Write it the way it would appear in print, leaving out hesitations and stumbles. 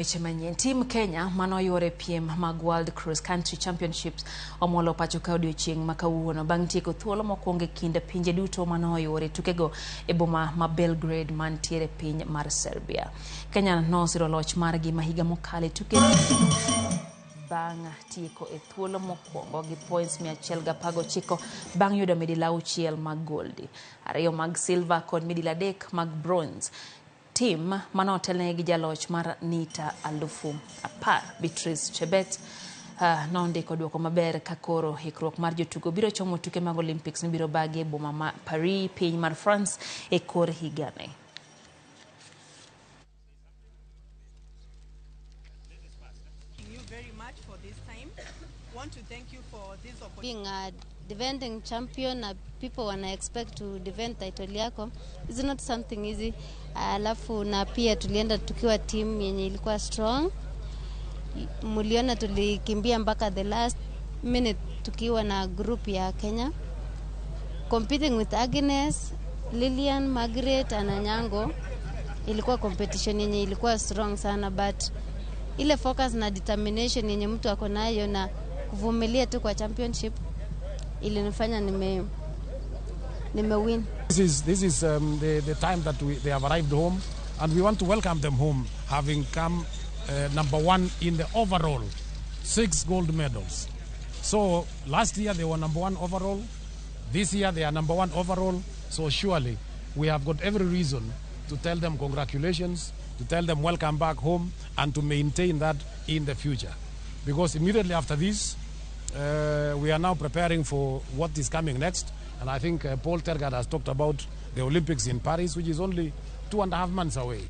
Team Kenya manoyore piem mag World Cross Country Championships omolo pacho ka odiochieng' ma kawuono bang' tieko thuolo mokwongo e kind pinje duto manoyore tukego e boma ma Belgrade mantiere piny mar Sarbia. Kenya nosiro loch margi ma higa mokalo e tuke bang' tieko e thuolo mokwongo gi points 119 bang' yudo midila 6 mag gold, 2 mag silver kod midila 3 mag bronze. Team manotelne gi jaloch mar Nita 10,000 Beatrice Chebet nondiko duoko maber ka koro hikruok mar jotugo biro chomo tuke mag Olympics mibiro bagi e boma ma Paris, piny mar France e kor higani. Want to thank you for this opportunity. Being a defending champion, people wanna expect to defend title yako. It's not something easy. Alafu na pia tulienda tukiwa team yenye ilikuwa strong. Muliona tulikimbia mpaka the last minute tukiwa na group ya Kenya. Competing with Agnes, Lillian, Margaret, Ananyango. Ilikuwa competition yenye ilikuwa strong sana, but ile focus na determination yenye mtu ako nayo na kuvumilia tu kwa championship ilinifanya win. This is the time that they have arrived home, and we want to welcome them home, having come number 1 in the overall, 6 gold medals. So last year they were number 1 overall. This year they are number 1 overall. So surely we have got every reason to tell them congratulations, to tell them welcome back home, and to maintain that in the future. Because immediately after this, we are now preparing for what is coming next. And I think Paul Tergat has talked about the Olympics in Paris, which is only 2.5 months away.